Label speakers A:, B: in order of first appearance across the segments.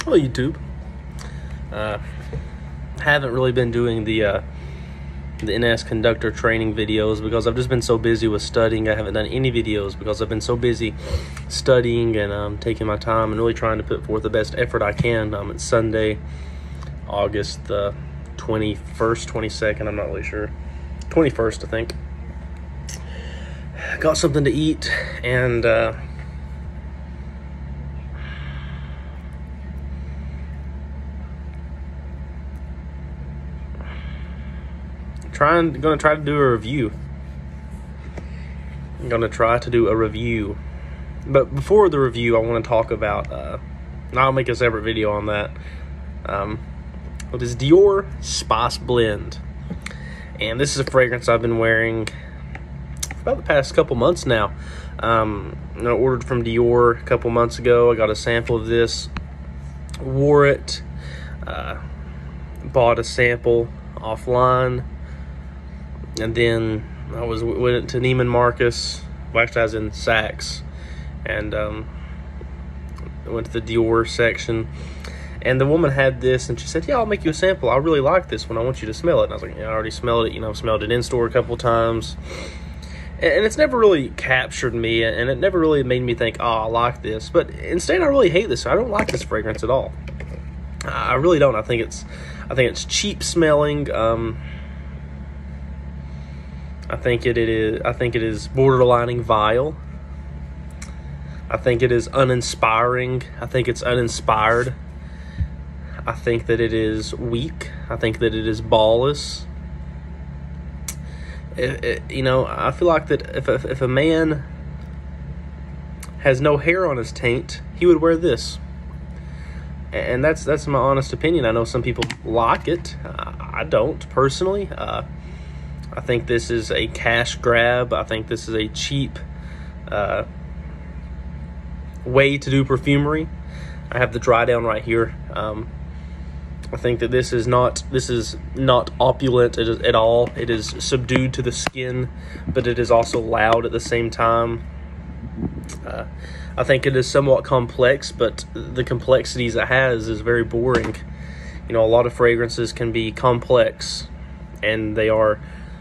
A: Hello, YouTube. Haven't really been doing the NS conductor training videos because I've just been so busy with studying. I haven't done any videos because I've been so busy studying and taking my time and really trying to put forth the best effort I can. It's Sunday, August the 21st, 22nd, I'm not really sure. 21st, I think. Got something to eat and gonna try to do a review. I'm gonna try to do a review. But before the review, I want to talk about, and I'll make a separate video on that, this Dior Spice Blend. And this is a fragrance I've been wearing for about the past couple months now. I ordered from Dior a couple months ago. I got a sample of this, wore it, bought a sample offline, and then I went to Neiman Marcus. Well, actually, I was in Saks, and I went to the Dior section, and the woman had this, and she said, "Yeah, I'll make you a sample. I really like this one. I want you to smell it." And I was like, "Yeah, I already smelled it. I've smelled it in store a couple times." And it's never really captured me, and it never really made me think, "Oh, I like this." But instead, I really hate this. I don't like this fragrance at all. I really don't. I think it's cheap smelling. I think it is borderlining vile. I think it is uninspiring. I think it's uninspired. I think that it is weak. I think that it is ballless. I feel like that if a man has no hair on his taint, he would wear this. And that's my honest opinion. I know some people like it. I don't, personally. I think this is a cash grab. I think this is a cheap way to do perfumery. I have the dry down right here. I think that this is not opulent at all. It is subdued to the skin, but it is also loud at the same time. I think it is somewhat complex, but the complexities it has is very boring. A lot of fragrances can be complex, and they are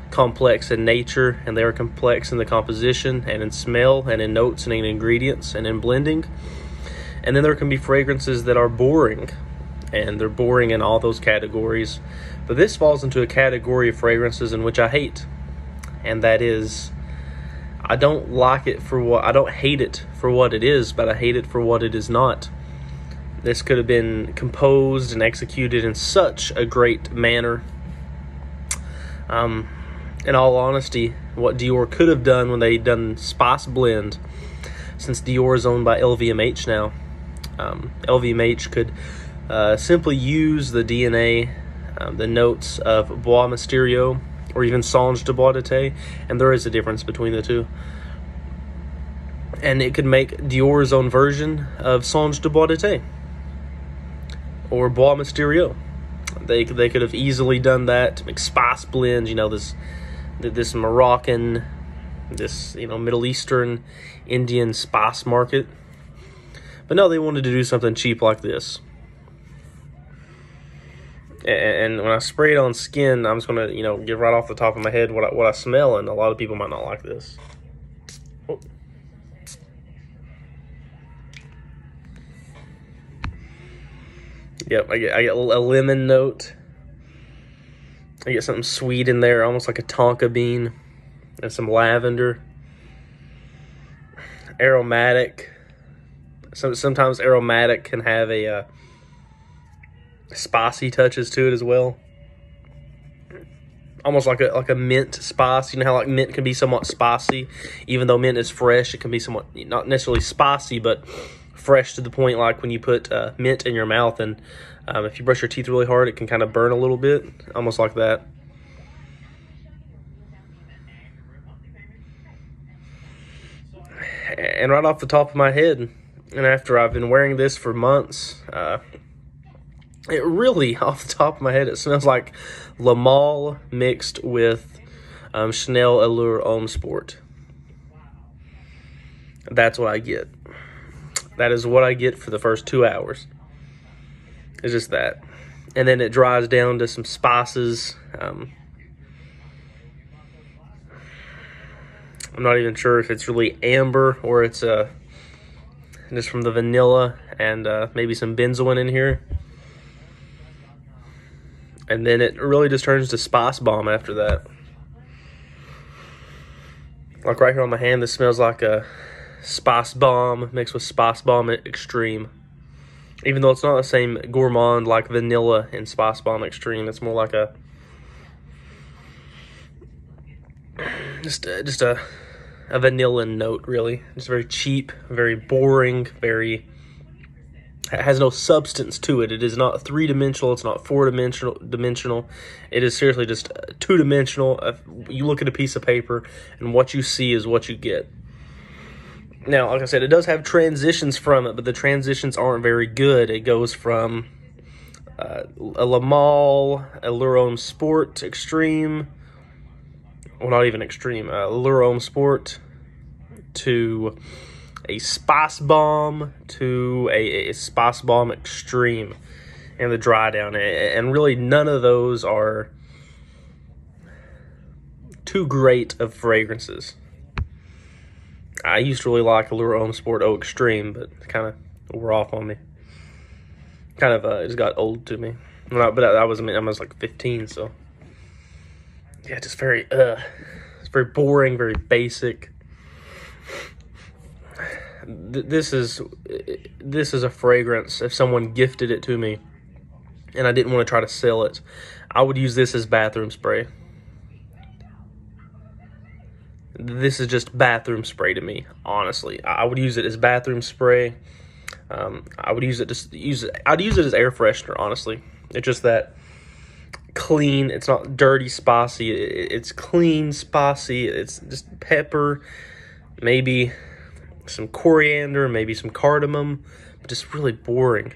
A: complex in nature, and they are complex in the composition and in smell and in notes and in ingredients and in blending. And then there can be fragrances that are boring, and they're boring in all those categories. But this falls into a category of fragrances in which I hate, and that is, I don't hate it for what it is, but I hate it for what it is not. This could have been composed and executed in such a great manner. In all honesty, what Dior could have done when they done Spice Blend, since Dior is owned by LVMH now, LVMH could simply use the DNA, the notes of Bois Mysterio, or even Songe de Bois d'été, and there is a difference between the two. And it could make Dior's own version of Songe de Bois d'été, or Bois Mysterio. They could have easily done that, make Spice Blend, this Moroccan, this Middle Eastern, Indian spice market. But no, they wanted to do something cheap like this. And when I spray it on skin, I'm just gonna give right off the top of my head what I smell, and a lot of people might not like this. Oh. Yep, I get a lemon note. I get something sweet in there, almost like a tonka bean, and some lavender. Aromatic. Sometimes aromatic can have a spicy touches to it as well. Almost like a mint spice. You know how like mint can be somewhat spicy, even though mint is fresh. It can be somewhat not necessarily spicy, but fresh to the point like when you put mint in your mouth, and if you brush your teeth really hard, it can kind of burn a little bit, almost like that. And right off the top of my head, and after I've been wearing this for months, it really, off the top of my head, it smells like Le Male mixed with Chanel Allure Homme Sport. That's what I get. That is what I get for the first 2 hours. It's just that. And then it dries down to some spices. I'm not even sure if it's really amber or it's just from the vanilla and maybe some benzoin in here. And then it really just turns to spice bomb after that. Like right here on my hand, this smells like a spice bomb mixed with spice bomb extreme. Even though it's not the same gourmand like vanilla and spice bomb extreme, it's more like a just a vanilla note, really. Just very cheap, very boring, it has no substance to it. It is not three-dimensional. It's not four-dimensional. It is seriously just two-dimensional. You look at a piece of paper, and what you see is what you get. Now, like I said, it does have transitions from it, but the transitions aren't very good. It goes from a Lamal, a L'Homme Sport Extreme, well, not even Extreme, L'Homme Sport, to a Spice Bomb, to a Spice Bomb Extreme, and the dry down. And really, none of those are too great of fragrances. I used to really like L'Homme Sport O Extreme, but kind of wore off on me. Kind of, it just got old to me. But I was like 15, so yeah, just very, it's very boring, very basic. This is a fragrance. If someone gifted it to me, and I didn't want to try to sell it, I would use this as bathroom spray. This is just bathroom spray to me, honestly. I would use it as bathroom spray. I would use it I'd use it as air freshener, honestly. It's just that clean. It's not dirty, spicy. It's clean, spicy. It's just pepper, maybe some coriander, maybe some cardamom, but just really boring.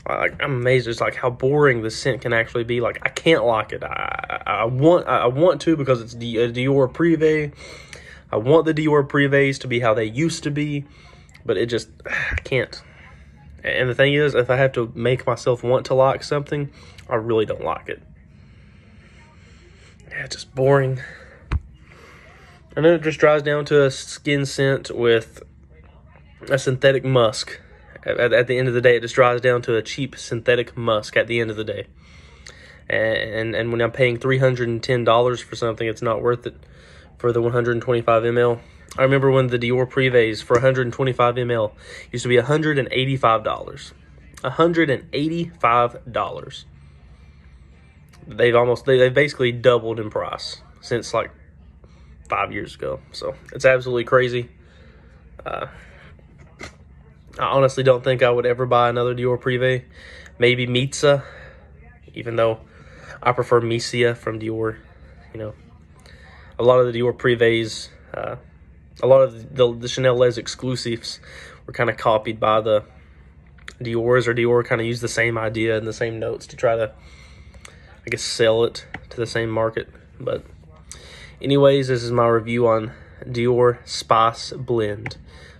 A: I'm amazed just like how boring the scent can actually be. Like, I can't like it. I want to, because it's Dior Privé. I want the Dior Privés to be how they used to be, but it just, I can't. And the thing is, if I have to make myself want to like something, I really don't like it. Yeah, it's just boring. And then it just dries down to a skin scent with a synthetic musk. At the end of the day, it just dries down to a cheap synthetic musk at the end of the day. And when I'm paying $310 for something, it's not worth it for the 125 ml. I remember when the Dior Privés for 125 ml used to be $185. $185. They've basically doubled in price since like 5 years ago. So it's absolutely crazy. I honestly don't think I would ever buy another Dior Privé. Maybe Mitza, even though I prefer Misia from Dior. You know, a lot of the Dior Privés, a lot of the Chanel Les exclusives were kind of copied by the Dior's, or Dior kind of used the same idea and the same notes to try to, I guess, sell it to the same market. But anyways, this is my review on Dior Spice Blend.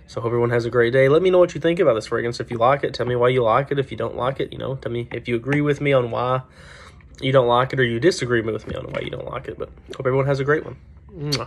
A: So I hope everyone has a great day. Let me know what you think about this fragrance. If you like it, tell me why you like it. If you don't like it, tell me if you agree with me on why you don't like it, or you disagree with me on why you don't like it. But hope everyone has a great one. Mwah.